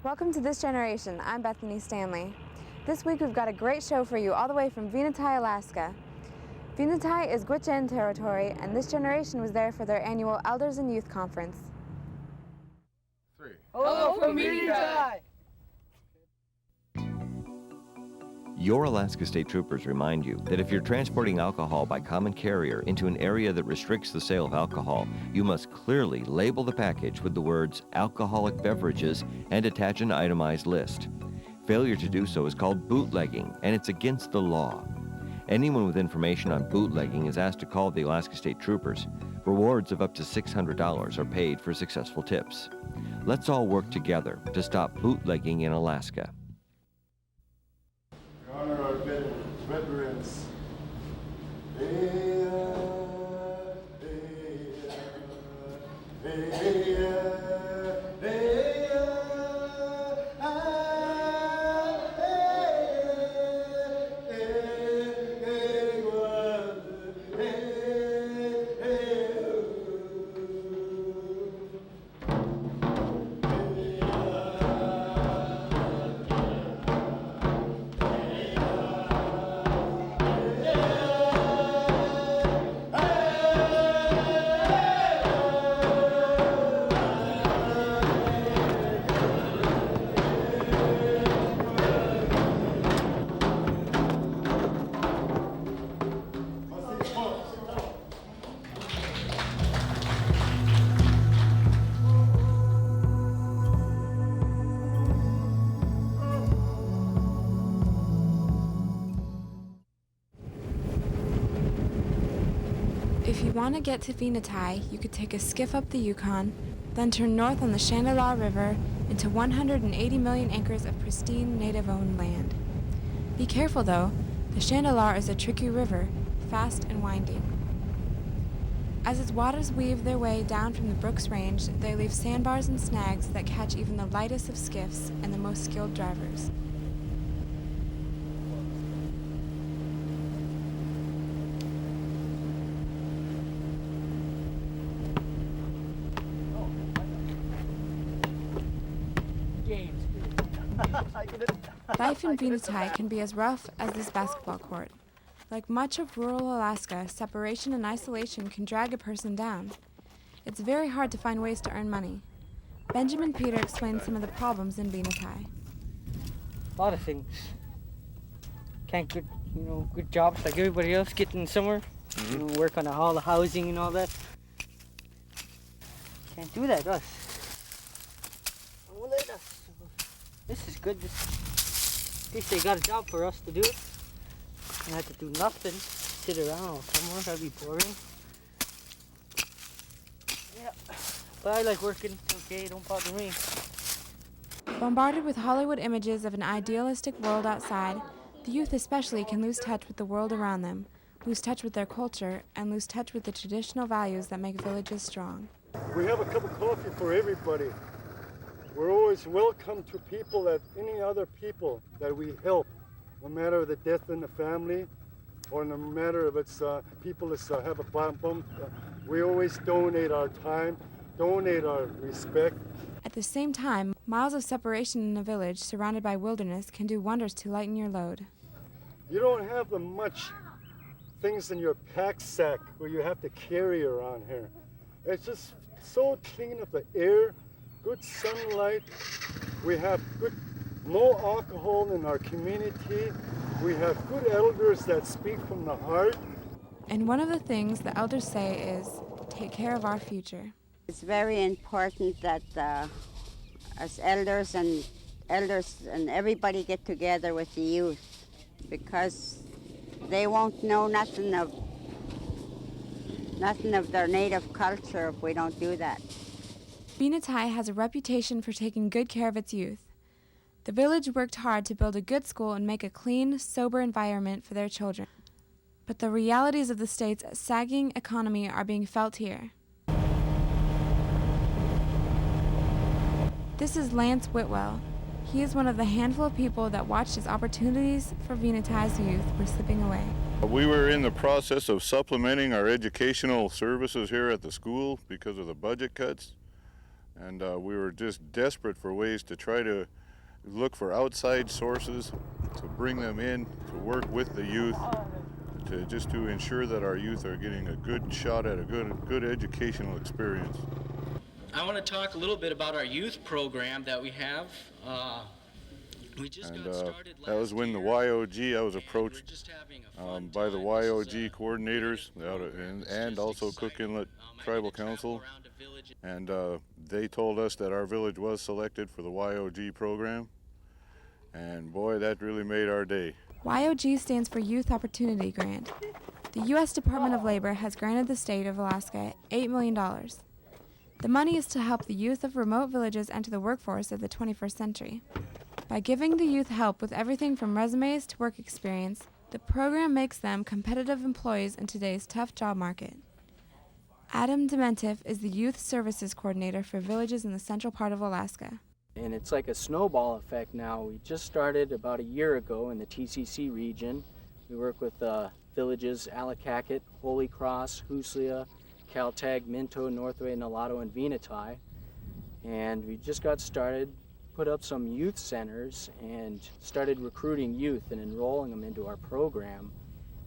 Welcome to This Generation. I'm Bethany Stanley. This week we've got a great show for you all the way from Venetie, Alaska. Venetie is Gwich'in territory, and This Generation was there for their annual Elders and Youth Conference. Hello from Venetie! Your Alaska State Troopers remind you that if you're transporting alcohol by common carrier into an area that restricts the sale of alcohol, you must clearly label the package with the words alcoholic beverages and attach an itemized list. Failure to do so is called bootlegging, and it's against the law. Anyone with information on bootlegging is asked to call the Alaska State Troopers. Rewards of up to $600 are paid for successful tips. Let's all work together to stop bootlegging in Alaska. Honor our veterans. If you want to get to Venetie, you could take a skiff up the Yukon, then turn north on the Chandeleur River into 180 million acres of pristine native-owned land. Be careful though, the Chandeleur is a tricky river, fast and winding. As its waters weave their way down from the Brooks Range, they leave sandbars and snags that catch even the lightest of skiffs and the most skilled drivers. Life in Venetie can be as rough as this basketball court. Like much of rural Alaska, separation and isolation can drag a person down. It's very hard to find ways to earn money. Benjerman Peter explains some of the problems in Venetie. A lot of things. Can't get, good jobs like everybody else, getting somewhere. Work on all the housing and all that. Can't do that, us. This is good. At least they got a job for us to do. I have to do nothing. Sit around somewhere. That'd be boring. Yeah. But I like working. It's okay. Don't bother me. Bombarded with Hollywood images of an idealistic world outside, the youth especially can lose touch with the world around them, lose touch with their culture, and lose touch with the traditional values that make villages strong. We have a cup of coffee for everybody. We're always welcome to people, that any other people that we help, no matter the death in the family, or no matter if it's people that have a bump. We always donate our time, donate our respect. At the same time, miles of separation in a village surrounded by wilderness can do wonders to lighten your load. You don't have the much things in your pack sack where you have to carry around here. It's just so clean of the air. Good sunlight, we have no alcohol in our community, we have good elders that speak from the heart. And one of the things the elders say is, take care of our future. It's very important that as elders and everybody get together with the youth, because they won't know nothing of their native culture if we don't do that. Venetie has a reputation for taking good care of its youth. The village worked hard to build a good school and make a clean, sober environment for their children. But the realities of the state's sagging economy are being felt here. This is Lance Whitwell. He is one of the handful of people that watched as opportunities for Venetie's youth were slipping away. We were in the process of supplementing our educational services here at the school because of the budget cuts. and we were just desperate for ways to try to look for outside sources to bring them in to work with the youth, to ensure that our youth are getting a good shot at a good educational experience. I want to talk a little bit about our youth program that we have. We just got started last that was when the YOG, I was approached by the YOG coordinators and also Cook Inlet Tribal Council, and they told us that our village was selected for the YOG program, and boy, that really made our day. YOG stands for Youth Opportunity Grant. The U.S. Department of Labor has granted the state of Alaska $8 million. The money is to help the youth of remote villages enter the workforce of the 21st century. By giving the youth help with everything from resumes to work experience, the program makes them competitive employees in today's tough job market. Adam Demientieff is the Youth Services Coordinator for villages in the central part of Alaska. And it's like a snowball effect now. We just started about a year ago in the TCC region. We work with villages Allakaket, Holy Cross, Huslia, Caltag, Minto, Northway, Nulato, and Venetie. And we just got started, put up some youth centers, and started recruiting youth and enrolling them into our program.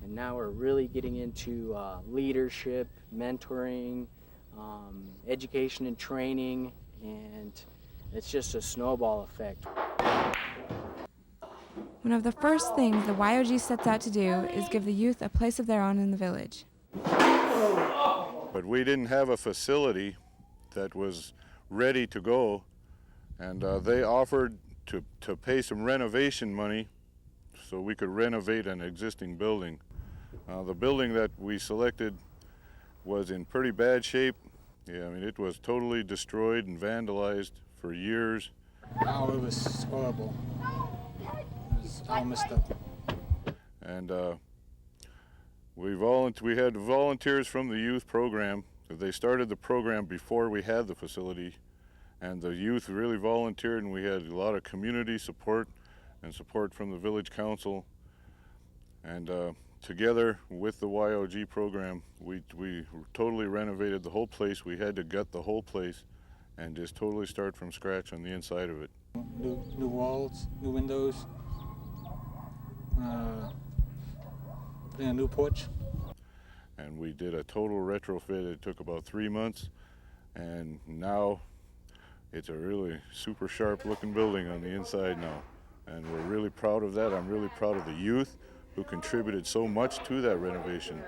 And now we're really getting into leadership, mentoring, education and training, and it's just a snowball effect. One of the first things the YOG sets out to do is give the youth a place of their own in the village. But we didn't have a facility that was ready to go, and they offered to pay some renovation money so we could renovate an existing building. The building that we selected was in pretty bad shape. Yeah, I mean, it was totally destroyed and vandalized for years. Oh, it was horrible. It was all messed up. And we had volunteers from the youth program. They started the program before we had the facility, and the youth really volunteered, and we had a lot of community support and support from the village council. And together with the YOG program, we totally renovated the whole place. We had to gut the whole place and just totally start from scratch on the inside of it. New walls, new windows, putting a new porch. And we did a total retrofit. It took about 3 months, and now it's a really super sharp looking building on the inside now. And we're really proud of that. I'm really proud of the youth who contributed so much to that renovation.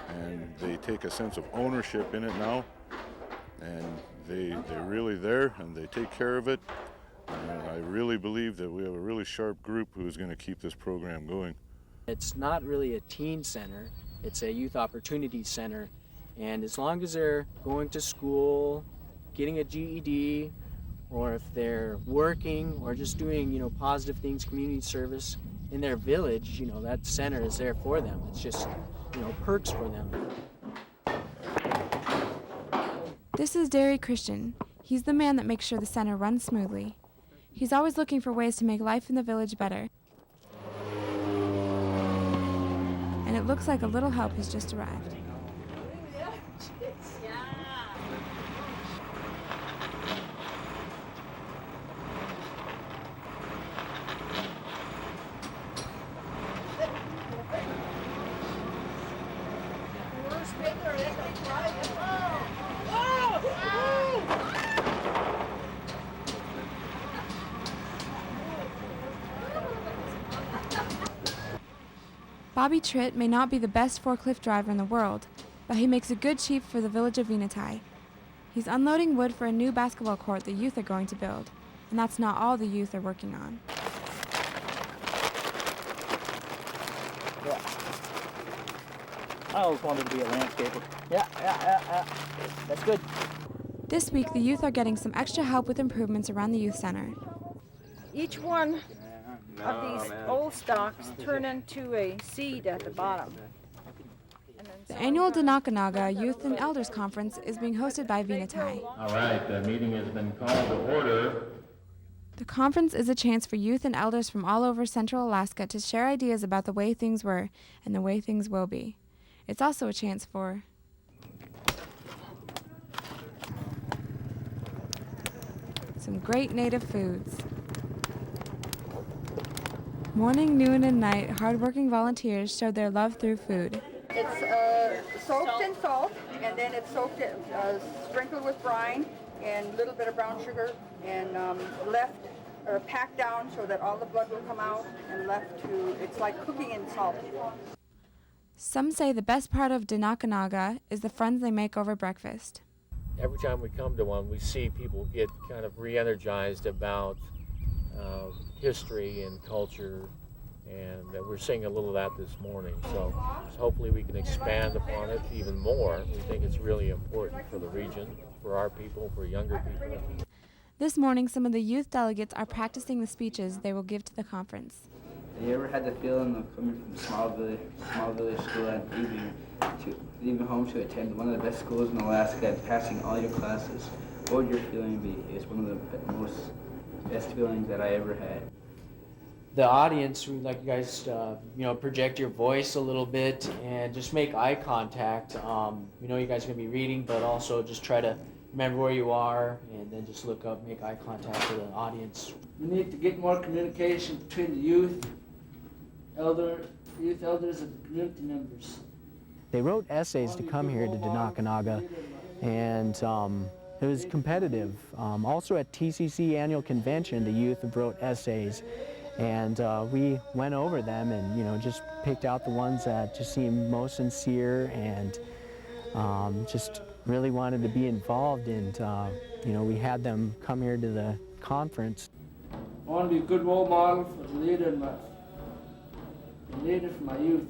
And they take a sense of ownership in it now, and they're really there and they take care of it. And I really believe that we have a really sharp group who's going to keep this program going. It's not really a teen center, it's a youth opportunity center. And as long as they're going to school, getting a GED, or if they're working or just doing, positive things, community service in their village, that center is there for them. It's just, perks for them. This is Darry Christian. He's the man that makes sure the center runs smoothly. He's always looking for ways to make life in the village better. And it looks like a little help has just arrived. Bobby Tritt may not be the best forklift driver in the world, but he makes a good sheep for the village of Venetie. He's unloading wood for a new basketball court the youth are going to build, and that's not all the youth are working on. Yeah. I always wanted to be a landscaper. Yeah. That's good. This week, the youth are getting some extra help with improvements around the youth center. Each one of these old stalks turn into a seed at the bottom. The annual Denakkanaaga Youth and Elders Conference is being hosted by Venetie. All right, the meeting has been called to order. The conference is a chance for youth and elders from all over Central Alaska to share ideas about the way things were and the way things will be. It's also a chance for some great native foods. Morning, noon, and night, hardworking volunteers showed their love through food. It's soaked in salt, and then it's soaked, sprinkled with brine and a little bit of brown sugar, and left or packed down so that all the blood will come out, and left to, it's like cooking in salt. Some say the best part of Denakkanaaga is the friends they make over breakfast. Every time we come to one, we see people get kind of re-energized about history and culture, and we're seeing a little of that this morning. So hopefully we can expand upon it even more. We think it's really important for the region, for our people, for younger people. This morning, some of the youth delegates are practicing the speeches they will give to the conference. Have you ever had the feeling of coming from small village school and leaving home to attend one of the best schools in Alaska and passing all your classes? What would your feeling be? It's one of the best feelings that I ever had. The audience, we'd like you guys to, project your voice a little bit and just make eye contact. We know you guys are going to be reading, but also just try to remember where you are and then just look up, make eye contact with the audience. We need to get more communication between the youth elders, and the community members. They wrote essays to come here to Denakkanaaga, and it was competitive. Also at TCC annual convention, the youth wrote essays, and we went over them and just picked out the ones that just seemed most sincere and just really wanted to be involved, and we had them come here to the conference. I want to be a good role model for the leader for my youth.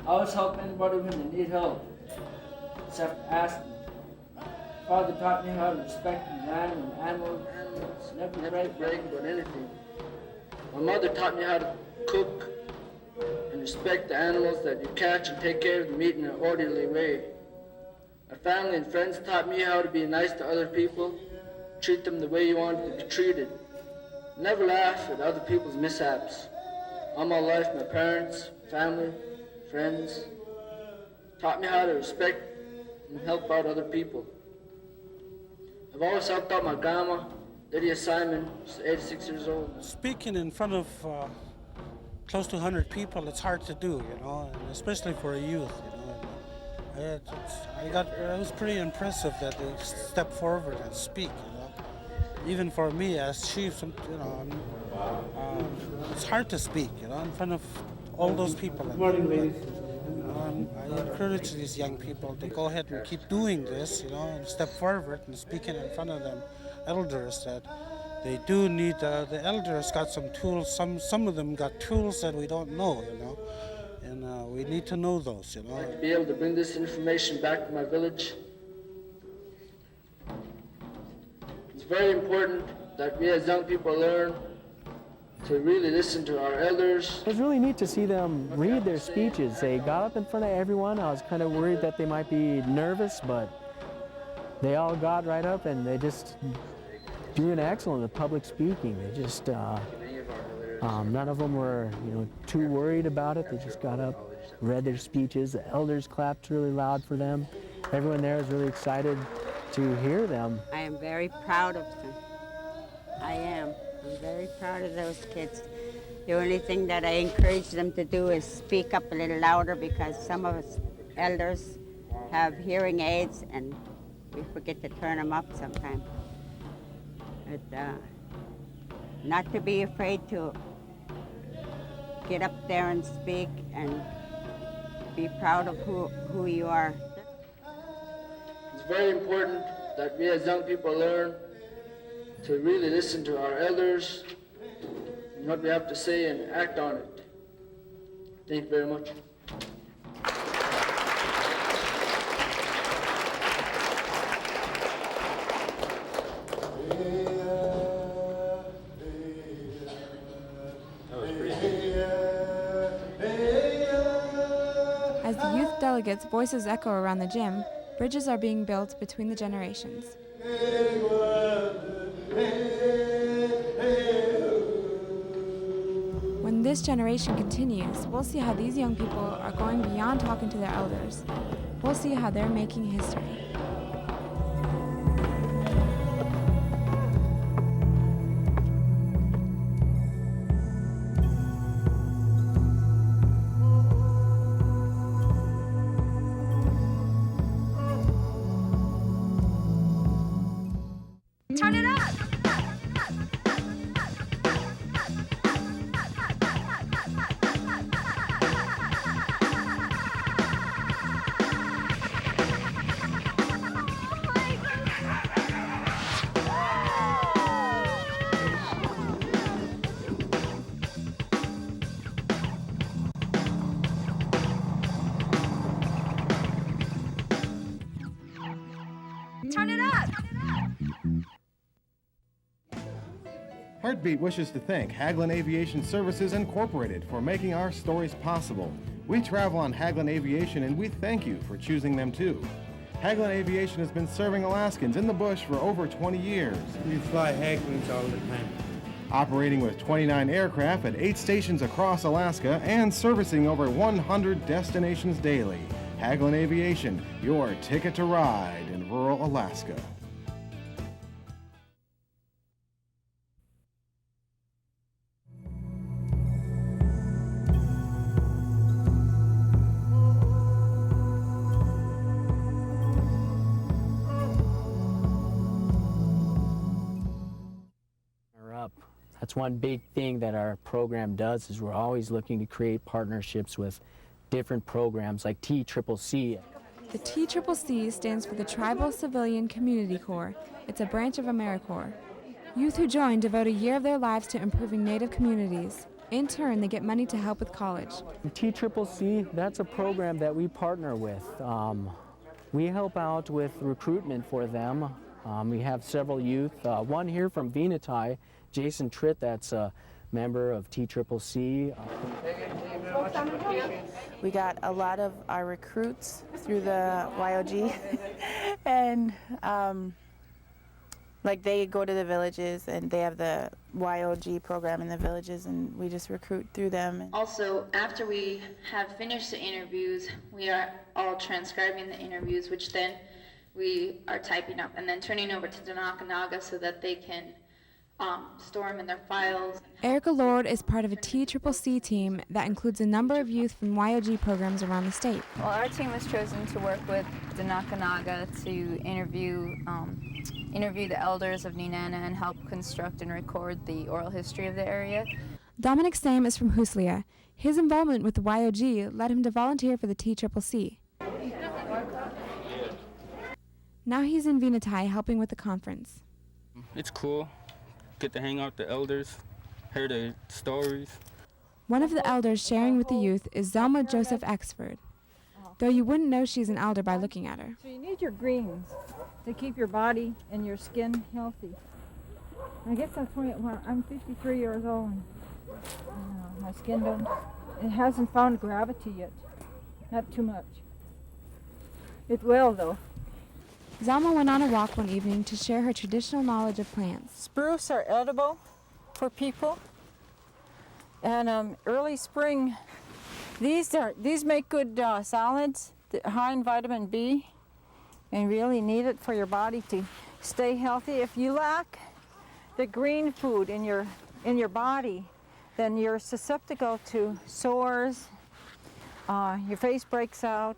I always help anybody when they need help. Just have to ask them. Father taught me how to respect the land and animals, never brag about anything. My mother taught me how to cook and respect the animals that you catch and take care of the meat in an orderly way. My family and friends taught me how to be nice to other people, treat them the way you want to be treated. Never laugh at other people's mishaps. All my life, my parents, family, friends taught me how to respect and help out other people. I've always helped out my grandma, Lydia Simon, who's 86 years old. Speaking in front of close to 100 people, it's hard to do, and especially for a youth, It was pretty impressive that they stepped forward and speak, Even for me as chief, it's hard to speak, in front of all those people. Good morning, ladies. I encourage these young people to go ahead and keep doing this, and step forward and speaking in front of them elders that they do need. The elders got some tools. Some of them got tools that we don't know, and we need to know those, I'd like to be able to bring this information back to my village. It's very important that we as young people learn to really listen to our elders. It was really neat to see them read their speeches. They got up in front of everyone. I was kind of worried that they might be nervous, but they all got right up and they just doing excellent with public speaking. They just, none of them were, too worried about it. They just got up, read their speeches. The elders clapped really loud for them. Everyone there was really excited to hear them. I am very proud of them. I am. I'm very proud of those kids. The only thing that I encourage them to do is speak up a little louder, because some of us elders have hearing aids and we forget to turn them up sometimes. But not to be afraid to get up there and speak and be proud of who you are. It's very important that we as young people learn to really listen to our elders and what we have to say and act on it. Thank you very much. As the youth delegates' voices echo around the gym, bridges are being built between the generations. When this generation continues, we'll see how these young people are going beyond talking to their elders. We'll see how they're making history. Heartbeat wishes to thank Hagelin Aviation Services Incorporated for making our stories possible. We travel on Hagelin Aviation and we thank you for choosing them too. Hagelin Aviation has been serving Alaskans in the bush for over 20 years. We fly Hagelins all the time. Operating with 29 aircraft at 8 stations across Alaska and servicing over 100 destinations daily. Hagelin Aviation, your ticket to ride in rural Alaska. That's one big thing that our program does is we're always looking to create partnerships with different programs like TCCC. The TCCC stands for the Tribal Civilian Community Corps. It's a branch of AmeriCorps. Youth who join devote a year of their lives to improving Native communities. In turn, they get money to help with college. TCCC, that's a program that we partner with. We help out with recruitment for them. We have several youth, one here from Venetie, Jason Tritt, that's a member of TCCC. We got a lot of our recruits through the YOG, and like they go to the villages and they have the YOG program in the villages, and we just recruit through them. Also, after we have finished the interviews, we are all transcribing the interviews, which then we are typing up and then turning over to Denakkanaaga so that they can store them in their files. Erica Lord is part of a TCCC team that includes a number of youth from YOG programs around the state. Well, our team was chosen to work with Denakkanaaga to interview the elders of Nenana and help construct and record the oral history of the area. Dominic Sam is from Hostess. His involvement with the YOG led him to volunteer for the TCCC. Now he's in Venetie helping with the conference. It's cool. Get to hang out with the elders, hear their stories. One of the elders sharing with the youth is Zelma Axford, though you wouldn't know she's an elder by looking at her. So you need your greens to keep your body and your skin healthy. I guess that's why I'm 53 years old and my skin it hasn't found gravity yet. Not too much. It will though. Zelma went on a walk one evening to share her traditional knowledge of plants. Spruce are edible for people. And early spring, these make good salads, high in vitamin B, and really need it for your body to stay healthy. If you lack the green food in your body, then you're susceptible to sores, your face breaks out,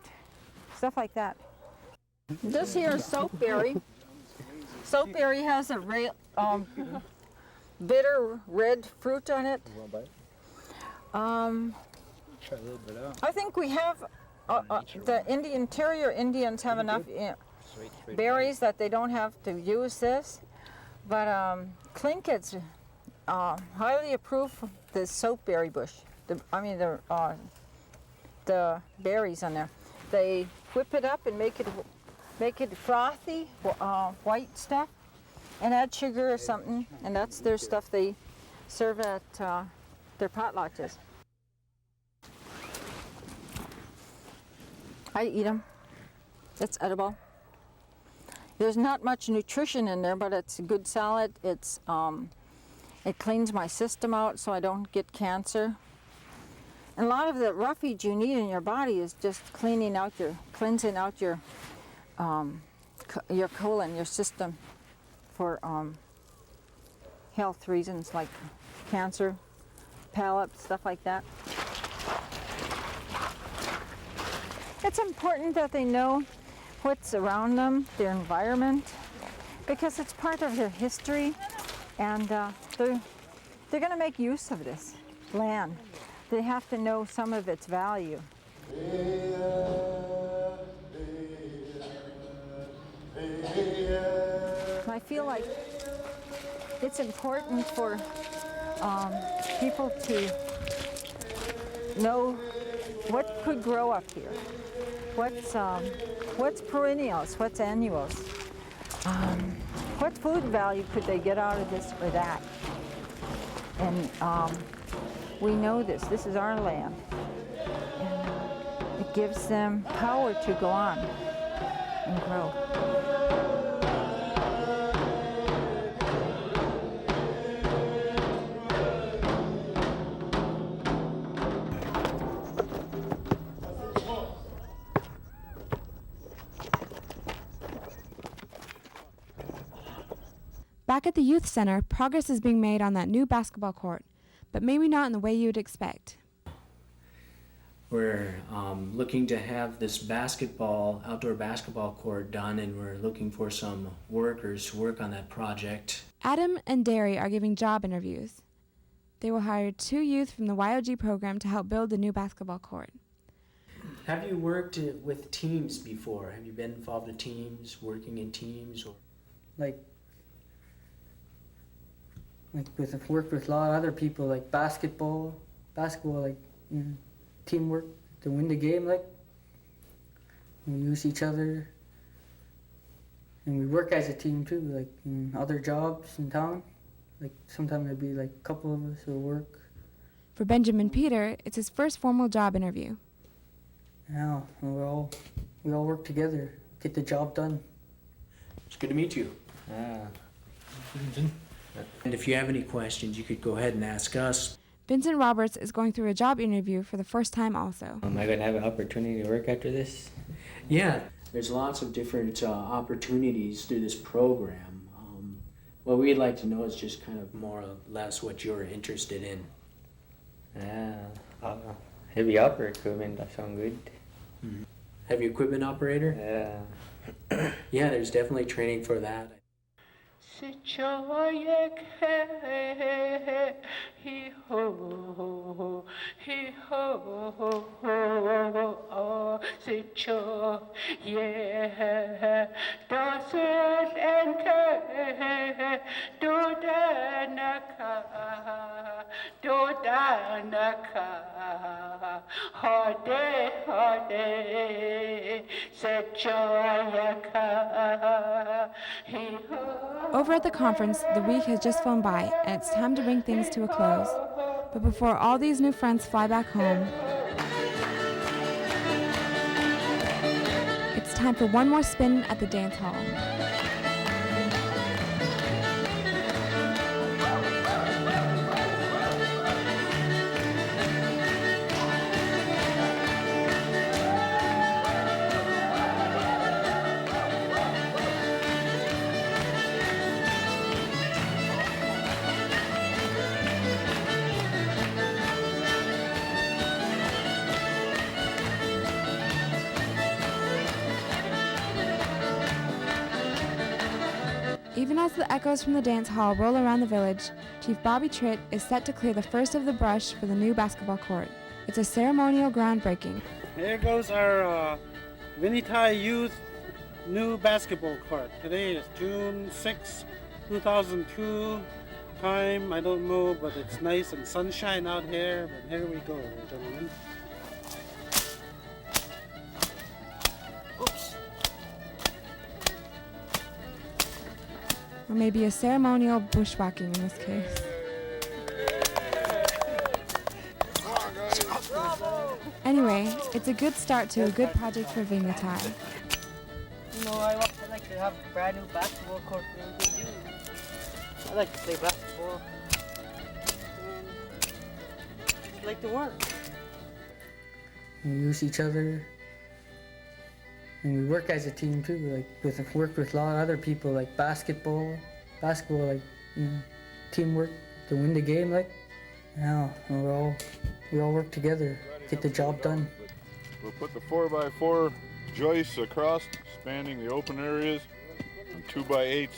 stuff like that. This here is soapberry. Soapberry has a bitter red fruit on it. I think we have, the interior Indians have enough berries that they don't have to use this. But Tlinkits highly approve the soapberry bush. The berries on there. They whip it up and make it frothy, white stuff, and add sugar or something, and that's their stuff they serve at their potlatches. I eat them. It's edible. There's not much nutrition in there, but it's a good salad. It cleans my system out so I don't get cancer. And a lot of the roughage you need in your body is just cleansing out your colon, your system, for health reasons like cancer, palate, stuff like that. It's important that they know what's around them, their environment, because it's part of their history, and they're going to make use of this land. They have to know some of its value. I feel like it's important for people to know what could grow up here. What's perennials, what's annuals? What food value could they get out of this or that? And we know this. This is our land. And it gives them power to go on and grow. Back at the youth center, progress is being made on that new basketball court, but maybe not in the way you'd expect. We're looking to have this outdoor basketball court done, and we're looking for some workers to work on that project. Adam and Darry are giving job interviews. They will hire 2 youth from the YOG program to help build the new basketball court. Have you worked with teams before? Have you been involved in teams, working in teams? Or I've worked with a lot of other people, like basketball, like, you know, teamwork to win the game, like, we use each other, and we work as a team too, like in other jobs in town, like sometimes there'd be like a couple of us who work. For Benjerman Peter, it's his first formal job interview. Yeah, and we all work together, get the job done. It's good to meet you. And if you have any questions, you could go ahead and ask us. Vincent Roberts is going through a job interview for the first time also. Am I going to have an opportunity to work after this? Yeah, there's lots of different opportunities through this program. What we'd like to know is just kind of more or less what you're interested in. Heavy upper equipment, that sounds good. Mm-hmm. Heavy equipment operator? Yeah. Yeah, there's definitely training for that. Over at the conference, the week has just flown by, and it's time to bring things to a close. But before all these new friends fly back home, it's time for one more spin at the dance hall. Even as the echoes from the dance hall roll around the village, Chief Bobby Tritt is set to clear the first of the brush for the new basketball court. It's a ceremonial groundbreaking. Here goes our Venetie Youth new basketball court. Today is June 6, 2002. Time, I don't know, but it's nice and sunshine out here. But here we go, gentlemen. Or maybe a ceremonial bushwhacking in this case. Anyway, it's a good start to a good project for Venetie. You know, I like to have a brand new basketball court. I like to play basketball. And I like to work. We use each other. And we work as a team too, like I've worked with a lot of other people, like basketball, like, you know, teamwork to win the game, like. Yeah, and we all work together, get the job done. We'll put the 4x4 joists across, spanning the open areas, and 2x8s,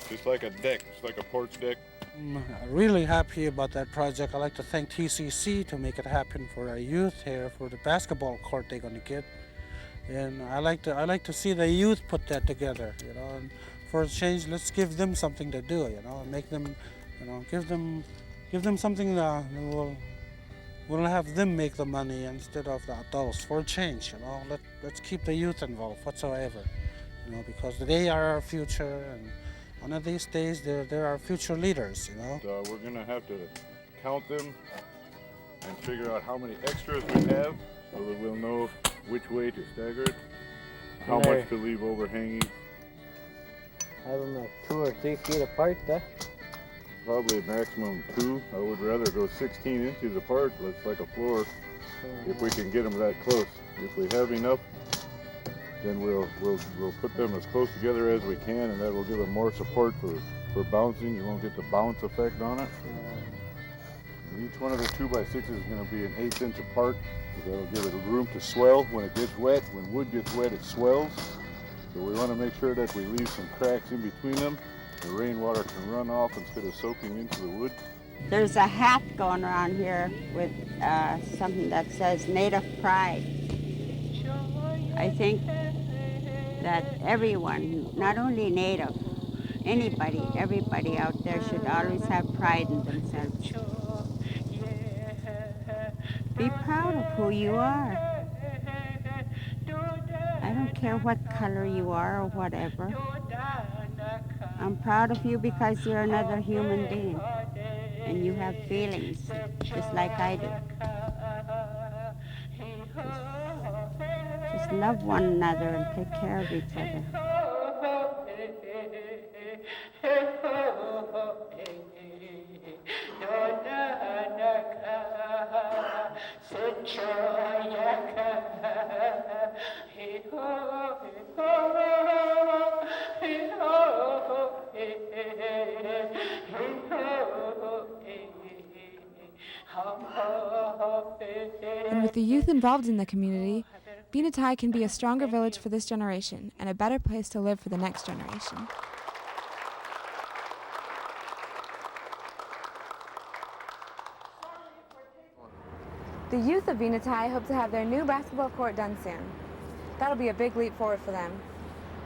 just like a deck, just like a porch deck. I'm really happy about that project. I'd like to thank TCC to make it happen for our youth here, for the basketball court they're gonna get. And I like to see the youth put that together, you know. And for a change, let's give them something to do, you know, and make them, you know, give them something that we'll have them make the money instead of the adults for a change, you know. Let's keep the youth involved whatsoever, you know, because they are our future, One of these days, they're our future leaders, you know. So we're gonna have to count them and figure out how many extras we have, so that we'll know which way to stagger it, how much to leave overhanging. Have them like 2 or 3 feet apart, Probably a maximum 2. I would rather go 16 inches apart. Looks like a floor. If we can get them that close. If we have enough, then we'll put them as close together as we can, and that will give them more support for bouncing. You won't get the bounce effect on it. And each one of the 2x6s is going to be an 1/8 inch apart. So that'll give it room to swell when it gets wet. When wood gets wet, it swells. So we want to make sure that we leave some cracks in between them. The rainwater can run off instead of soaking into the wood. There's a hat going around here with something that says Native Pride. I think that everyone, not only Native, everybody out there should always have pride in themselves. Be proud of who you are. I don't care what color you are or whatever. I'm proud of you because you're another human being and you have feelings just like I do. Just love one another and take care of each other. And with the youth involved in the community, Venetie can be a stronger village for this generation and a better place to live for the next generation. The youth of Venetie hope to have their new basketball court done soon. That'll be a big leap forward for them.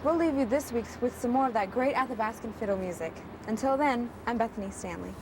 We'll leave you this week with some more of that great Athabascan fiddle music. Until then, I'm Bethany Stanley.